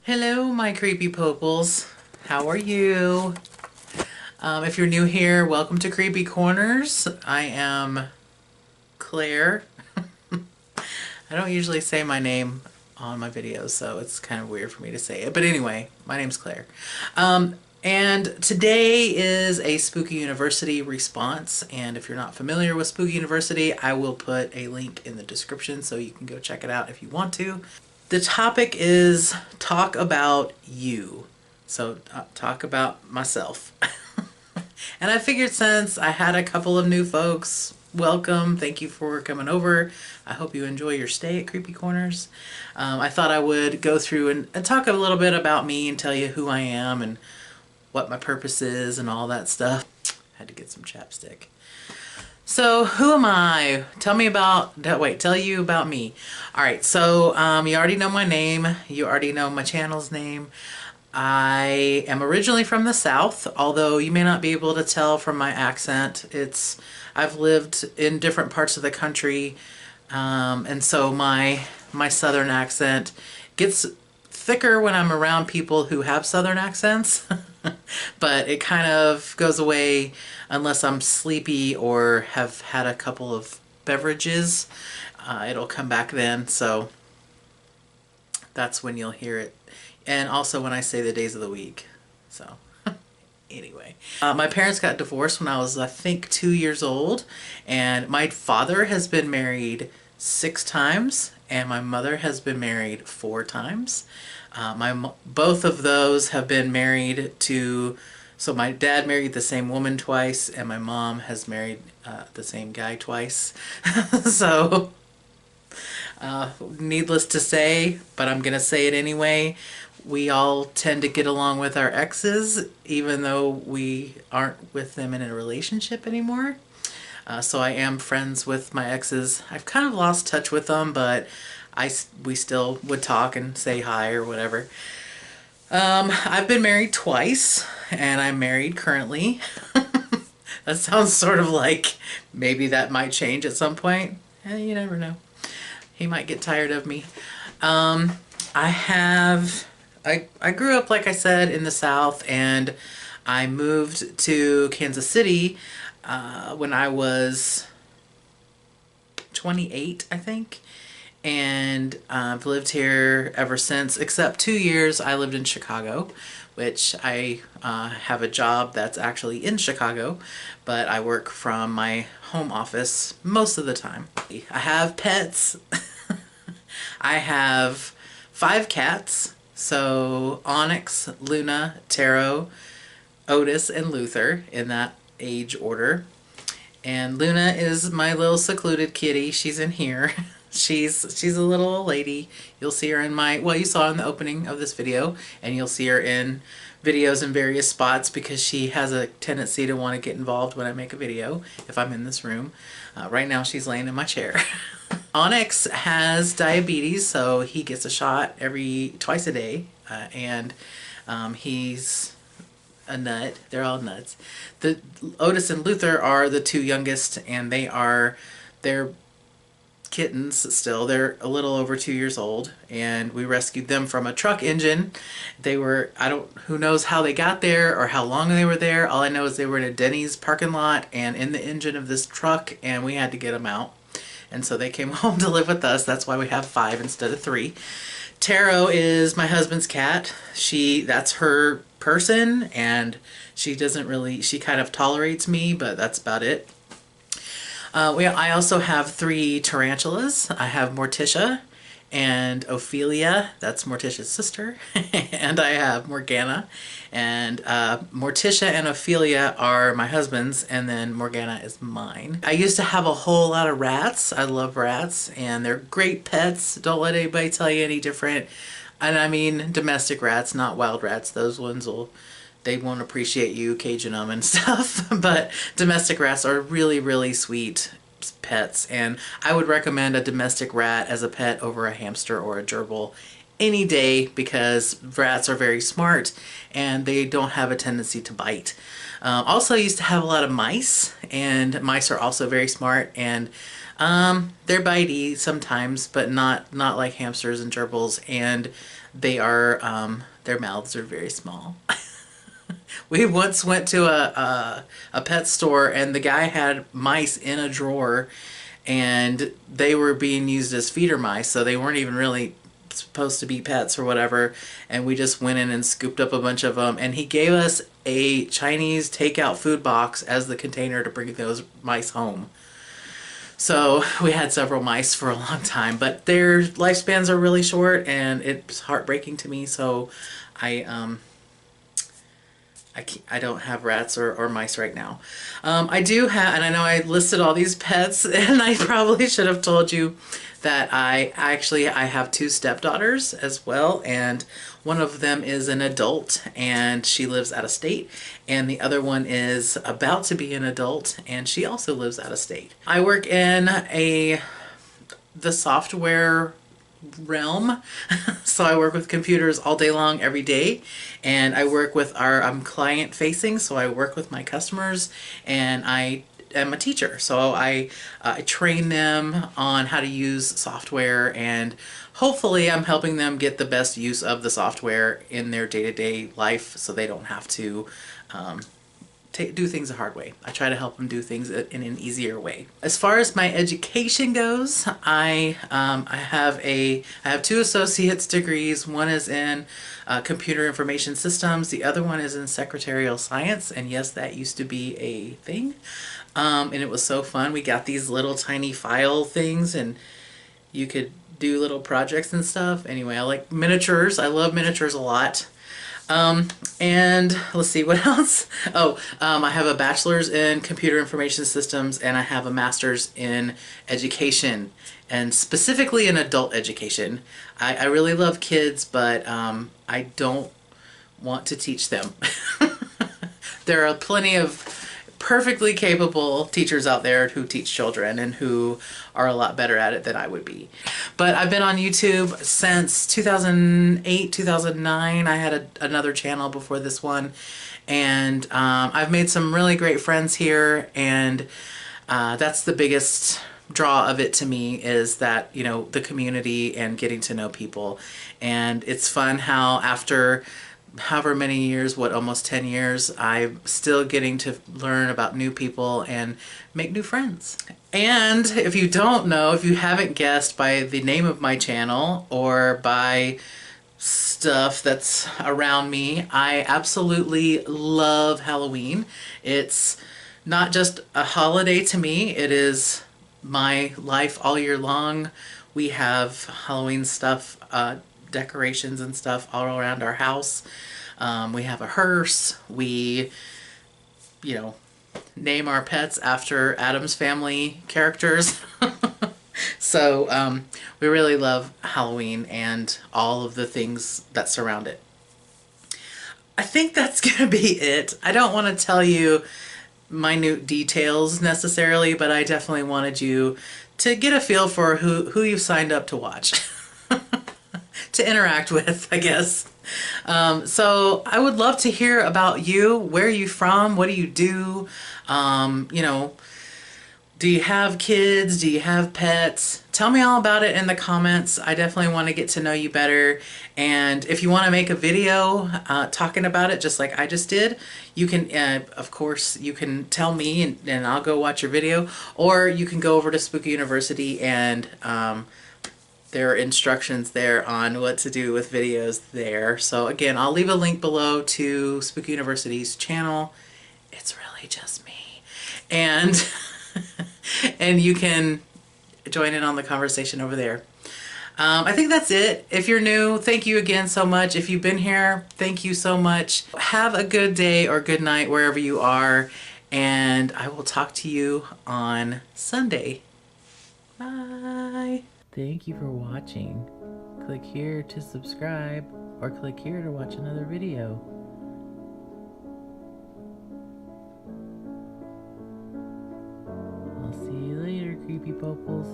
Hello, my creepy poples. How are you? If you're new here, welcome to Creepy Corners. I am Claire. I don't usually say my name on my videos, so it's kind of weird for me to say it. But anyway, my name's Claire. And today is a Spooky University response. And if you're not familiar with Spooky University, I will put a link in the description so you can go check it out if you want to. The topic is talk about you. So talk about myself. And I figured since I had a couple of new folks, welcome. Thank you for coming over. I hope you enjoy your stay at Creepy Corners. I thought I would go through and talk a little bit about me and tell you who I am and what my purpose is and all that stuff. Had to get some chapstick. So who am I? Tell you about me. All right, so you already know my name. You already know my channel's name. I am originally from the South, although you may not be able to tell from my accent. I've lived in different parts of the country, and so my Southern accent gets thicker when I'm around people who have Southern accents. But it kind of goes away unless I'm sleepy or have had a couple of beverages. It'll come back then, so that's when you'll hear it. And also when I say the days of the week. So anyway, my parents got divorced when I was, I think, 2 years old, and my father has been married 6 times and my mother has been married 4 times. Both of those have been married to, so my dad married the same woman twice and my mom has married the same guy twice. So needless to say, but I'm gonna say it anyway, we all tend to get along with our exes even though we aren't with them in a relationship anymore. So I am friends with my exes. I've kind of lost touch with them, but we still would talk and say hi or whatever. I've been married twice, and I'm married currently. That sounds sort of like maybe that might change at some point. You never know. He might get tired of me. I grew up, like I said, in the South, and I moved to Kansas City when I was 28, I think. And I've lived here ever since, except 2 years I lived in Chicago, which I have a job that's actually in Chicago, but I work from my home office most of the time. I have pets. I have 5 cats, so Onyx, Luna, Taro, Otis, and Luther, in that age order. And Luna is my little secluded kitty. She's in here. She's a little old lady. You'll see her in you saw in the opening of this video, and you'll see her in videos in various spots because she has a tendency to want to get involved when I make a video if I'm in this room. Right now she's laying in my chair. Onyx has diabetes, so he gets a shot twice a day, and he's a nut. They're all nuts. The Otis and Luther are the 2 youngest, and they're kittens still. They're a little over 2 years old, and we rescued them from a truck engine. Who knows how they got there or how long they were there. All I know is they were in a Denny's parking lot and in the engine of this truck, and we had to get them out. And so they came home to live with us. That's why we have 5 instead of 3. Taro is my husband's cat. That's her person, and she kind of tolerates me, but that's about it. I also have 3 tarantulas. I have Morticia and Ophelia, that's Morticia's sister, and I have Morgana. And Morticia and Ophelia are my husband's, and then Morgana is mine. I used to have a whole lot of rats. I love rats, and they're great pets. Don't let anybody tell you any different. And I mean domestic rats, not wild rats. Those ones they won't appreciate you caging them and stuff. But domestic rats are really, really sweet pets, and I would recommend a domestic rat as a pet over a hamster or a gerbil any day because rats are very smart and they don't have a tendency to bite. Also, I used to have a lot of mice, and mice are also very smart, and they're bitey sometimes, but not like hamsters and gerbils, and they are their mouths are very small. We once went to a pet store and the guy had mice in a drawer, and they were being used as feeder mice, so they weren't even really supposed to be pets or whatever. And we just went in and scooped up a bunch of them, and he gave us a Chinese takeout food box as the container to bring those mice home. So we had several mice for a long time, but their lifespans are really short, and it's heartbreaking to me. So I I don't have rats or mice right now. I do have, and I know I listed all these pets, and I probably should have told you that I have two stepdaughters as well, and one of them is an adult and she lives out of state, and the other one is about to be an adult and she also lives out of state. I work in the software realm. So I work with computers all day long, every day, and I work with I'm client facing, so I work with my customers, and I am a teacher, so I train them on how to use software, and hopefully I'm helping them get the best use of the software in their day-to-day life so they don't have to do things the hard way. I try to help them do things in an easier way. As far as my education goes, I have two associate's degrees. One is in computer information systems. The other one is in secretarial science. And yes, that used to be a thing. And it was so fun. We got these little tiny file things, and you could do little projects and stuff. Anyway, I like miniatures. I love miniatures a lot. And let's see what else. I have a bachelor's in computer information systems, and I have a master's in education, and specifically in adult education. I really love kids, but I don't want to teach them. There are plenty of perfectly capable teachers out there who teach children and who are a lot better at it than I would be. But I've been on YouTube since 2008, 2009. I had another channel before this one, and I've made some really great friends here, and that's the biggest draw of it to me, is that, you know, the community and getting to know people. And it's fun how after however many years, almost 10 years, I'm still getting to learn about new people and make new friends. And if you don't know, if you haven't guessed by the name of my channel or by stuff that's around me, I absolutely love Halloween. It's not just a holiday to me, it is my life all year long. We have Halloween stuff, decorations and stuff all around our house. We have a hearse. We, you know, name our pets after Addams Family characters. So we really love Halloween and all of the things that surround it. I think that's gonna be it. I don't want to tell you minute details necessarily, but I definitely wanted you to get a feel for who you've signed up to watch. To interact with, I guess. So I would love to hear about you. Where are you from? What do you do? You know, do you have kids? Do you have pets? Tell me all about it in the comments. I definitely want to get to know you better. And if you want to make a video talking about it, just like I just did, you can, of course, you can tell me and I'll go watch your video. Or you can go over to Spooky University, and there are instructions there on what to do with videos there. So again, I'll leave a link below to Spooky University's channel. It's really just me. And and you can join in on the conversation over there. I think that's it. If you're new, thank you again so much. If you've been here, thank you so much. Have a good day or good night wherever you are, and I will talk to you on Sunday. Bye. Thank you for watching. Click here to subscribe, or click here to watch another video. I'll see you later, creepy poples.